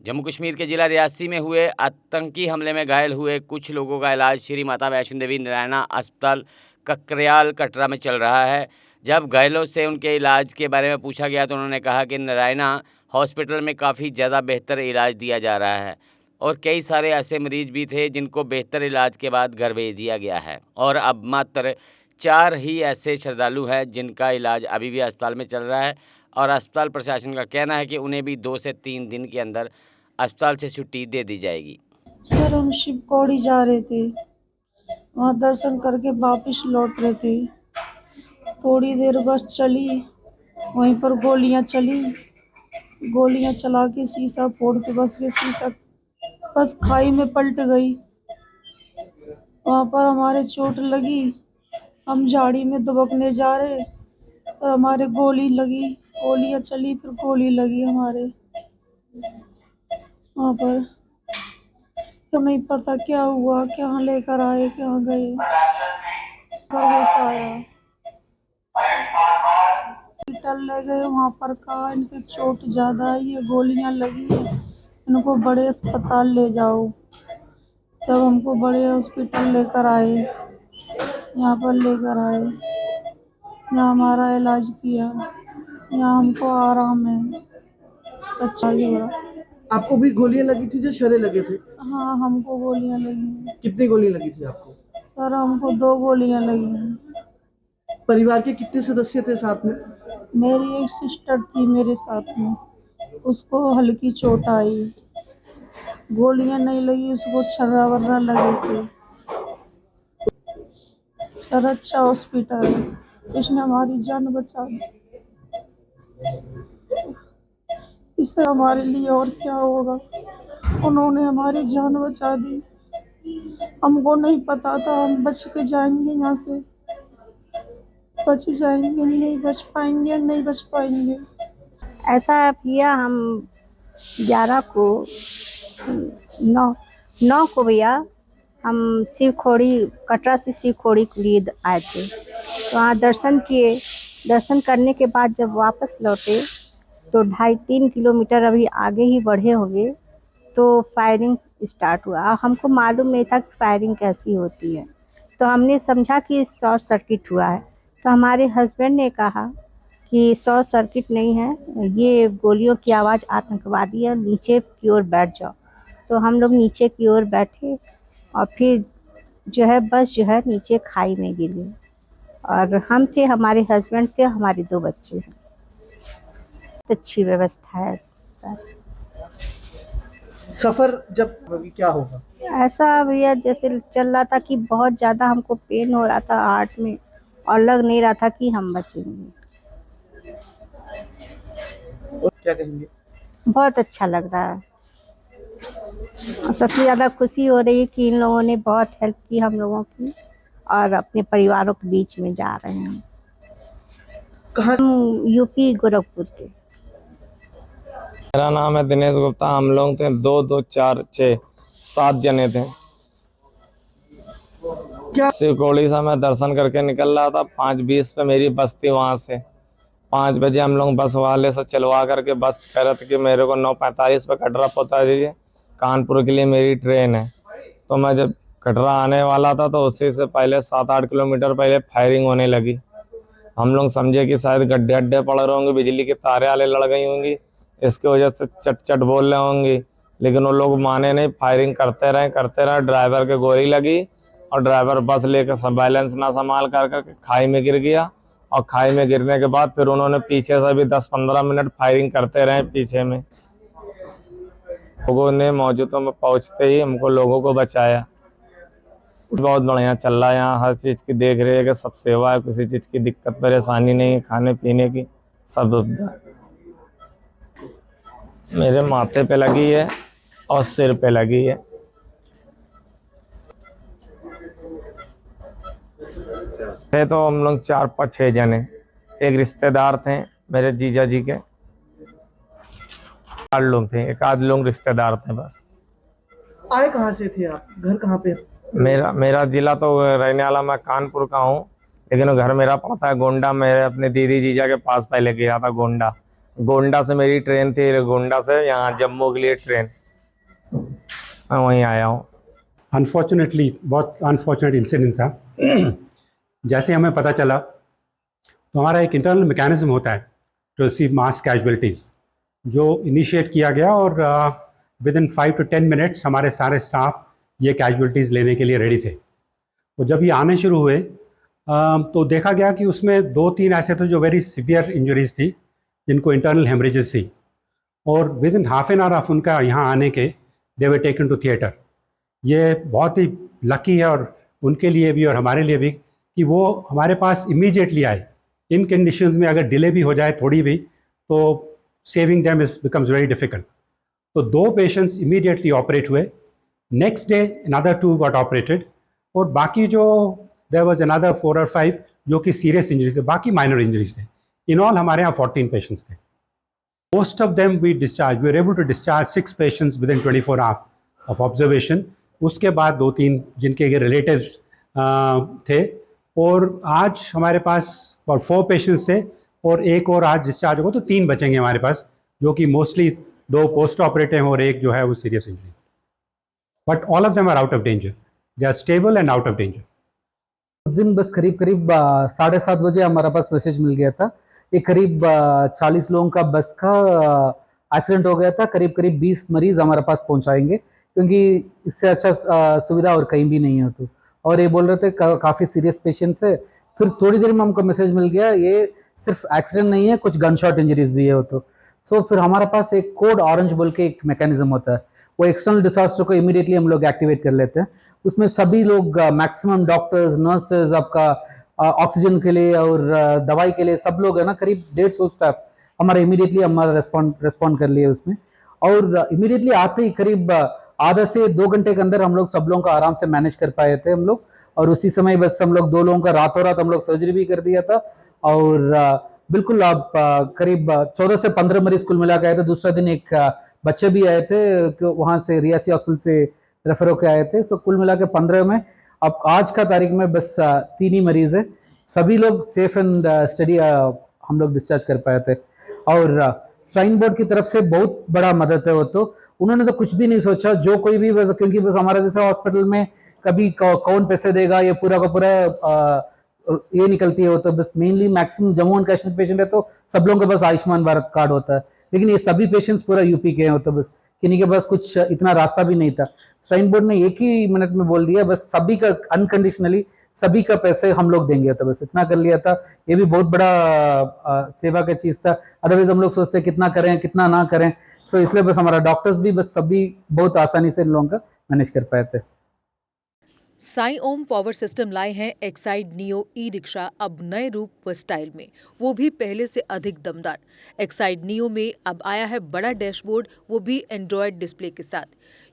जम्मू कश्मीर के जिला रियासी में हुए आतंकी हमले में घायल हुए कुछ लोगों का इलाज श्री माता वैष्णो देवी नारायणा अस्पताल ककरयाल कटरा में चल रहा है। जब घायलों से उनके इलाज के बारे में पूछा गया तो उन्होंने कहा कि नारायणा हॉस्पिटल में काफ़ी ज़्यादा बेहतर इलाज दिया जा रहा है और कई सारे ऐसे मरीज भी थे जिनको बेहतर इलाज के बाद घर भेज दिया गया है और अब मात्र 4 ही ऐसे श्रद्धालु हैं जिनका इलाज अभी भी अस्पताल में चल रहा है और अस्पताल प्रशासन का कहना है कि उन्हें भी 2 से 3 दिन के अंदर अस्पताल से छुट्टी दे दी जाएगी। सर हम शिव पौड़ी जा रहे थे, वहाँ दर्शन करके वापस लौट रहे थे। थोड़ी देर बस चली, वहीं पर गोलियां चली। गोलियां चला के शीशा फोड़ के बस के शीशा बस खाई में पलट गई। वहाँ पर हमारे चोट लगी, हम झाड़ी में दुबकने जा रहे और हमारे गोली लगी। गोलियां चली फिर गोली लगी हमारे। वहाँ पर तो नहीं पता क्या हुआ, क्या लेकर आए, क्या गए। बस आया हॉस्पिटल ले गए, वहाँ पर कहा इनकी चोट ज़्यादा है, ये गोलियां लगी है, इनको बड़े अस्पताल ले जाओ। जब हमको बड़े हॉस्पिटल लेकर आए, यहाँ पर लेकर आए, यहाँ हमारा इलाज किया, यहाँ हमको आराम है, अच्छा ही हुआ। आपको भी गोलियां लगी थी जो शरे लगे थे? हाँ हमको गोलियां लगी। कितनी गोली लगी थी आपको? सर हमको 2 गोलियां लगी। परिवार के कितने सदस्य थे साथ में? मेरी एक सिस्टर थी मेरे साथ में, उसको हल्की चोट आई। गोलियां नहीं लगी, उसको छर्रा वर्रा लगे थे। सर अच्छा हॉस्पिटल है, इसने हमारी जान बचा दी। इससे हमारे लिए और क्या होगा, उन्होंने हमारी जान बचा दी। हमको नहीं पता था हम बच के जाएंगे, यहाँ से बच जाएंगे, नहीं बच पाएंगे, नहीं बच पाएंगे। ऐसा किया हम 11 को 9 को भैया हम शिव खोड़ी कटरा से शिव खोड़ी के लिए आए थे। तो वहाँ दर्शन किए। दर्शन करने के बाद जब वापस लौटे तो 2.5-3 किलोमीटर अभी आगे ही बढ़े होंगे तो फायरिंग स्टार्ट हुआ। हमको मालूम नहीं था कि फायरिंग कैसी होती है, तो हमने समझा कि शॉर्ट सर्किट हुआ है। तो हमारे हस्बैंड ने कहा कि शॉर्ट सर्किट नहीं है, ये गोलियों की आवाज़ आतंकवादी है, नीचे की ओर बैठ जाओ। तो हम लोग नीचे की ओर बैठे और फिर जो है बस जो है नीचे खाई में गिरी और हम थे, हमारे हस्बैंड थे, हमारे 2 बच्चे हैं। अच्छी व्यवस्था है सर। सफर जब अभी क्या होगा? ऐसा भैया जैसे चल रहा था कि बहुत ज़्यादा हमको पेन हो रहा था हार्ट में और लग नहीं रहा था कि हम बचेंगे। और क्या कहेंगे? बहुत अच्छा लग रहा है और सबसे ज़्यादा खुशी हो रही है कि इन लोगों ने बहुत हेल्प की हम लोगों की और अपने परिवारों के बीच में जा रहे हैं। कहाँ? हम यूपी गोरखपुर के। मेरा नाम है दिनेश गुप्ता। हम लोग थे 2, 2, 4, 6, 7 जने थे। क्या? शिवखोड़ी से मैं दर्शन करके निकल रहा था। 5:20 पे मेरी बस थी। वहाँ से 5 बजे हम लोग बस वाले से चलवा करके बस कह रहे थे कि मेरे को 9:45 पे कटरा पहुँचा दीजिए, कानपुर के लिए मेरी ट्रेन है। तो मैं जब कटरा आने वाला था तो उसी से पहले 7-8 किलोमीटर पहले फायरिंग होने लगी। हम लोग समझे कि शायद गड्ढे अड्ढे पड़ रहे होंगे, बिजली के तारे आले लड़ गई होंगी, इसकी वजह से चट चट बोल रहे होंगे, लेकिन वो लोग माने नहीं। फायरिंग करते रहे। ड्राइवर के गोली लगी और ड्राइवर बस लेकर बैलेंस ना संभाल कर खाई में गिर गया और खाई में गिरने के बाद फिर उन्होंने पीछे से भी 10-15 मिनट फायरिंग करते रहे पीछे में। लोगों ने मौजूदों में पहुंचते ही हमको लोगों को बचाया। बहुत बढ़िया चल रहा है यहाँ, हर चीज़ की देख रेख है, सब सेवा है, किसी चीज़ की दिक्कत परेशानी नहीं है, खाने पीने की सब सुविधा। मेरे माथे पे लगी है और सिर पे लगी है। थे तो हम लोग 4-5-6 जने। एक रिश्तेदार थे मेरे जीजा जी के, 8 लोग थे, 1 आध लोग रिश्तेदार थे बस। आए कहाँ से थे आप? घर कहाँ पे? मेरा जिला तो रहने वाला मैं कानपुर का हूँ, लेकिन घर मेरा पड़ता है गोंडा। मेरे अपने दीदी जीजा के पास पहले गया था गोंडा। गोंडा से मेरी ट्रेन थी, गोंडा से यहाँ जम्मू के लिए ट्रेन, मैं वहीं आया हूँ। अनफॉर्चुनेटली बहुत अनफॉर्चुनेट इंसिडेंट था। जैसे हमें पता चला तो हमारा एक इंटरनल मैकेनिज्म होता है टू रिसीव मास कैजुअलिटीज़, जो इनिशिएट किया गया और विद इन 5 to 10 मिनट्स हमारे सारे स्टाफ ये कैजुअलिटीज़ लेने के लिए रेडी थे। तो जब ये आने शुरू हुए तो देखा गया कि उसमें 2-3 ऐसे थे जो वेरी सीवियर इंजरीज थी, जिनको इंटरनल हेमरेजेस थी, और with in half an hour of उनका यहाँ आने के दे वर टेकन टू थिएटर। ये बहुत ही लकी है और उनके लिए भी और हमारे लिए भी कि वो हमारे पास इमीडिएटली आए। इन कंडीशंस में अगर डिले भी हो जाए थोड़ी भी तो saving them is becomes very difficult. तो 2 पेशेंट्स इमीडिएटली ऑपरेट हुए, next day another 2 got operated, और बाकी जो देयर वाज अनदर 4 or 5 जो कि सीरियस इंजरीज थे, बाकी माइनर इंजरीज थे। इन ऑल हमारे यहाँ 14 पेशेंट्स थे। Most of them we were able to discharge 6 patients within 24 hour of observation. उसके बाद 2-3 जिनके रिलेटिव्स थे, और आज हमारे पास और 4 पेशेंट्स थे और एक और आज डिस्चार्ज होगा, तो 3 बचेंगे हमारे पास, जो कि मोस्टली 2 पोस्ट ऑपरेटिव हैं और एक जो है वो serious injury. But all of them are out of danger, they are stable and out of danger. उस दिन बस करीब 7:30 बजे हमारा पास मैसेज मिल गया था, ये करीब 40 लोगों का बस का एक्सीडेंट हो गया था, करीब 20 मरीज हमारे पास पहुंचाएंगे, क्योंकि इससे अच्छा सुविधा और कहीं भी नहीं है। तो और ये बोल रहे थे काफ़ी सीरियस पेशेंट्स है। फिर थोड़ी देर में हमको मैसेज मिल गया ये सिर्फ एक्सीडेंट नहीं है, कुछ गन शॉट इंजरीज भी है। तो सो फिर हमारे पास एक कोड ऑरेंज बोल के एक मैकेनिज्म होता है, वो एक्सटर्नल डिजास्टर को इमीडिएटली हम लोग एक्टिवेट कर लेते हैं। उसमें सभी लोग मैक्सिमम डॉक्टर्स, नर्सेज, आपका ऑक्सीजन के लिए और दवाई के लिए सब लोग है ना, करीब 150 स्टाफ हमारा इमीडिएटली हमारा रेस्पॉन्ड कर लिए उसमें। और इमीडिएटली आते ही करीब आधा से 2 घंटे के अंदर हम लोग सब लोगों का आराम से मैनेज कर पाए थे हम लोग। और उसी समय बस हम लोग 2 लोगों का रातों रात हम लोग सर्जरी भी कर दिया था। और बिल्कुल आप करीब 14 से 15 मरीज कुल मिला के आए थे। दूसरा दिन एक बच्चे भी आए थे, वहाँ से रियासी हॉस्पिटल से रेफर होकर आए थे। सो कुल मिला के 15 में अब आज का तारीख में बस 3 ही मरीज है। सभी लोग सेफ एंड स्टडी हम लोग डिस्चार्ज कर पाए थे। और स्वाइन बोर्ड की तरफ से बहुत बड़ा मदद है वो, तो उन्होंने तो कुछ भी नहीं सोचा, जो कोई भी, क्योंकि बस हमारा जैसा हॉस्पिटल में कभी कौन पैसे देगा ये पूरा का पूरा ये निकलती है। वो तो बस mainly maximum Jammu and Kashmir patient है तो सब लोगों के पास आयुष्मान भारत कार्ड होता है, लेकिन ये सभी पेशेंट्स पूरा यूपी के हैं। तो बस किन्हीं के पास कुछ इतना रास्ता भी नहीं था। स्वाइन बोर्ड ने एक ही मिनट में बोल दिया बस सभी का अनकंडीशनली सभी का पैसे हम लोग देंगे, तो बस इतना कर लिया था। ये भी बहुत बड़ा सेवा का चीज़ था। अदरवाइज हम लोग सोचते कितना करें कितना ना करें, तो इसलिए बस हमारा डॉक्टर्स भी बस सभी बहुत आसानी से इन लोगों का मैनेज कर पाए थे। साई ओम पावर सिस्टम लाए हैं एक्साइड नियो ई रिक्शा अब नए रूप व स्टाइल में, वो भी पहले से अधिक दमदार। एक्साइड नियो में अब आया है बड़ा डैशबोर्ड, वो भी एंड्रॉयड डिस्प्ले के साथ,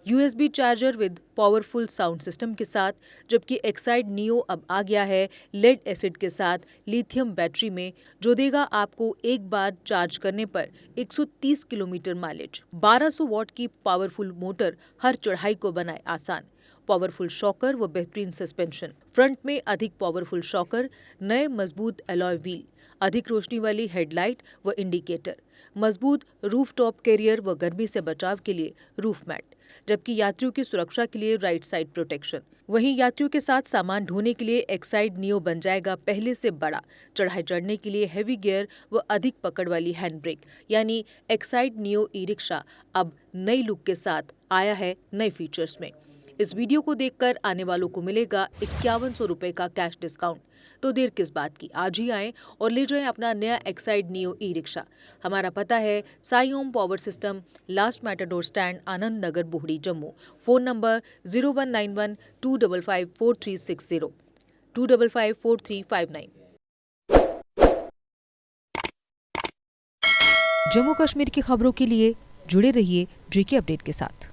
USB charger with powerful sound system के साथ। जबकि एक्साइड नियो अब आ गया है लेड एसिड के साथ लिथियम बैटरी में, जो देगा आपको एक बार चार्ज करने पर 130 किलोमीटर माइलेज। 1200 वॉट की पावरफुल मोटर हर चढ़ाई को बनाए आसान। पावरफुल शॉकर व बेहतरीन सस्पेंशन, फ्रंट में अधिक पावरफुल शॉकर, नए मजबूत अलॉय व्हील, अधिक रोशनी वाली हेडलाइट व इंडिकेटर, मजबूत रूफ टॉप कैरियर व गर्मी से बचाव के लिए रूफ मैट, जबकि यात्रियों की सुरक्षा के लिए राइट साइड प्रोटेक्शन। वहीं यात्रियों के साथ सामान ढोने के लिए एक्साइड नियो बन जाएगा पहले से बड़ा। चढ़ाई चढ़ने के लिए हैवी गियर व अधिक पकड़ वाली हैंड ब्रेक, यानी एक्साइड नियो ई रिक्शा अब नई लुक के साथ आया है नए फीचर्स में। इस वीडियो को देखकर आने वालों को मिलेगा 5100 रुपए का कैश डिस्काउंट। तो देर किस बात की, आज ही आएं और ले जाएं अपना नया एक्साइड नियो ई रिक्शा। हमारा पता है Sai Om power system, last matador stand, Anand Nagar, Bohri, Jammu. Phone number 0191 255 4360 255 4359। Jammu Kashmir की खबरों के लिए जुड़े रहिए JK अपडेट के साथ।